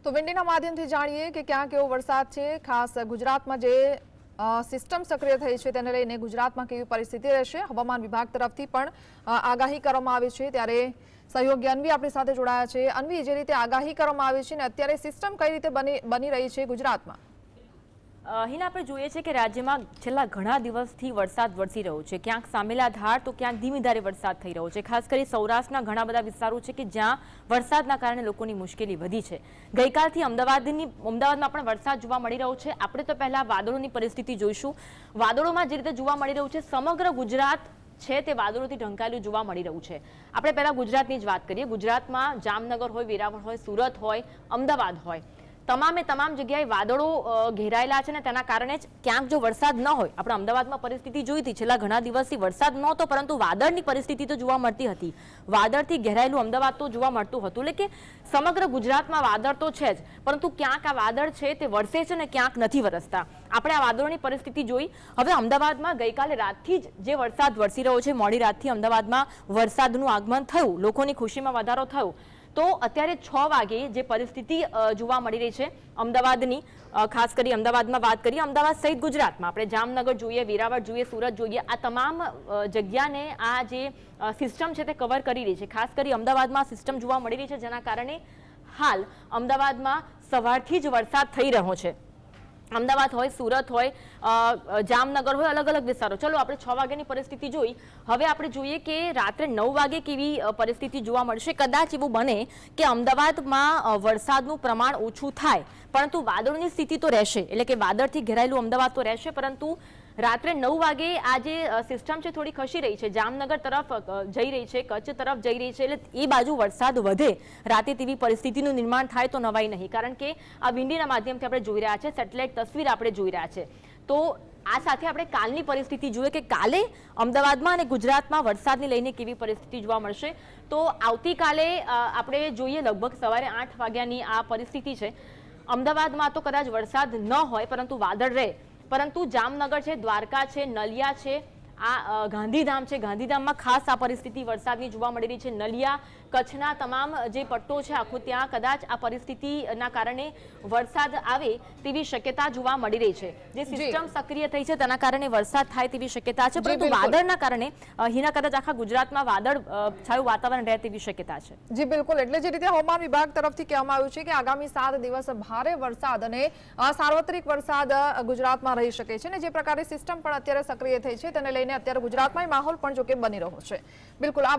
તો વિન્ડીના માધ્યમથી જાણીએ કે ક્યાં કેવો વરસાદ છે, ખાસ ગુજરાતમાં જે સિસ્ટમ સક્રિય થઈ છે તેને લઈને ગુજરાતમાં કેવી પરિસ્થિતિ રહેશે। હવામાન વિભાગ તરફથી પણ આગાહી કરવામાં આવી છે, ત્યારે સહયોગી અન્વી આપણી સાથે જોડાયા છે। અન્વી, જે રીતે આગાહી કરવામાં આવી છે ને અત્યારે સિસ્ટમ કઈ રીતે બની રહી છે ગુજરાતમાં? હિના, આપણે જોઈએ છે કે રાજ્યમાં છેલ્લા ઘણા દિવસથી વરસાદ વરસી રહ્યો છે। ક્યાંક સામેલા ધાર તો ક્યાંક ધીમી ધારે વરસાદ થઈ રહ્યો છે। ખાસ કરી સૌરાષ્ટ્રના ઘણા બધા વિસ્તારો છે કે જ્યાં વરસાદના કારણે લોકોની મુશ્કેલી વધી છે। ગઈકાલથી અમદાવાદમાં પણ વરસાદ જોવા મળી રહ્યો છે। આપણે તો પહેલા વાદળોની પરિસ્થિતિ જોઈશું। વાદળોમાં જે રીતે જોવા મળી રહ્યું છે, સમગ્ર ગુજરાત છે તે વાદળોથી ઢંકાયેલું જોવા મળી રહ્યું છે। આપણે પહેલા ગુજરાતની જ વાત કરીએ। ગુજરાતમાં જામનગર હોય, વેરાવળ હોય, સુરત હોય, અમદાવાદ હોય, તમામે તમામ જગ્યાએ વાદળો ઘેરાયેલા છે ને તેના કારણે જ ક્યાંક જો વરસાદ ન હોય, આપણે અમદાવાદમાં પરિસ્થિતિ જોઈ હતી, છેલ્લા ઘણા દિવસથી વરસાદ નહોતો પરંતુ વાદળની પરિસ્થિતિ તો જોવા મળતી હતી। વાદળથી ઘેરાયેલું અમદાવાદ તો જોવા મળતું હતું, એટલે કે સમગ્ર ગુજરાતમાં વાદળ તો છે જ, પરંતુ ક્યાંક આ વાદળ છે તે વરસે છે ને ક્યાંક નથી વરસતા। આપણે આ વાદળોની પરિસ્થિતિ જોઈ। હવે અમદાવાદમાં ગઈકાલે રાતથી જ જે વરસાદ વરસી રહ્યો છે, મોડી રાતથી અમદાવાદમાં વરસાદનું આગમન થયું, લોકોની ખુશીમાં વધારો થયો। તો અત્યારે 6 વાગે જે પરિસ્થિતિ જોવા મળી રહી છે અમદાવાદની, ખાસ કરી અમદાવાદમાં વાત કરીએ, અમદાવાદ સહિત ગુજરાતમાં આપણે જામનગર જોઈએ, વેરાવળ જોઈએ, સુરત જોઈએ, આ તમામ જગ્યાને આ જે સિસ્ટમ છે તે કવર કરી રહી છે। ખાસ કરી અમદાવાદમાં સિસ્ટમ જોવા મળી રહી છે, જેના કારણે હાલ અમદાવાદમાં સવારથી જ વરસાદ થઈ રહ્યો છે। અમદાવાદ હોય, સુરત હોય, જામનગર હોય, અલગ અલગ વિસ્તારો। ચલો, આપણે 6 વાગ્યાની પરિસ્થિતિ જોઈ। હવે આપણે જોઈએ કે રાત્રે 9 વાગે કેવી પરિસ્થિતિ જોવા મળશે। કદાચ એવું બને કે અમદાવાદમાં વરસાદનું પ્રમાણ ઓછું થાય, પરંતુ વાદળની સ્થિતિ તો રહેશે, એટલે કે વાદળથી ઘેરાયેલું અમદાવાદ તો રહેશે, પરંતુ રાત્રે 9 વાગે આ જે સિસ્ટમ છે થોડી ખસી રહી છે, જામનગર તરફ જઈ રહી છે, કચ્છ તરફ જઈ રહી છે, એટલે એ બાજુ વરસાદ વધે રાતે તેવી પરિસ્થિતિનું નિર્માણ થાય તો નવાઈ નહીં, કારણ કે આ વિન્ડીના માધ્યમથી આપણે જોઈ રહ્યા છે, સેટેલાઇટ તસવીર આપણે જોઈ રહ્યા છે। તો આ સાથે આપણે કાલની પરિસ્થિતિ જોઈએ કે કાલે અમદાવાદમાં અને ગુજરાતમાં વરસાદને લઈને કેવી પરિસ્થિતિ જોવા મળશે। તો આવતીકાલે આપણે જોઈએ લગભગ સવારે 8 વાગ્યાની આ પરિસ્થિતિ છે। અમદાવાદમાં તો કદાચ વરસાદ ન હોય પરંતુ વાદળ રહે, પરંતુ જામનગર છે, દ્વારકા છે, નલિયા છે, આ ગાંધીધામ છે, ગાંધીધામમાં ખાસ આ પરિસ્થિતિ વરસાદની જોવા મળી રહી છે। નલિયા, કચ્છના તમામ જે પટ્ટો છે આખો, ત્યાં કદાચ આ પરિસ્થિતિના કારણે વરસાદ આવે તેવી શક્યતા જોવા મળી રહી છે। જે સિસ્ટમ સક્રિય થઈ છે તેના કારણે વરસાદ થાય તેવી શક્યતા છે, પરંતુ વાદળના કારણે હિના કદાચ આખા ગુજરાતમાં વાદળ છાયું વાતાવરણ રહે તેવી શક્યતા છે। જી બિલકુલ, એટલે જે રીતે હવામાન વિભાગ તરફથી કહેવામાં આવ્યું છે કે આગામી 7 દિવસ ભારે વરસાદ અને સાર્વત્રિક વરસાદ ગુજરાતમાં રહી શકે છે, અને જે પ્રકારે સિસ્ટમ પણ અત્યારે સક્રિય થઈ છે તેને લઈને અત્યારે ગુજરાતમાં માહોલ પણ જો કે બની રહ્યો છે। બિલકુલ।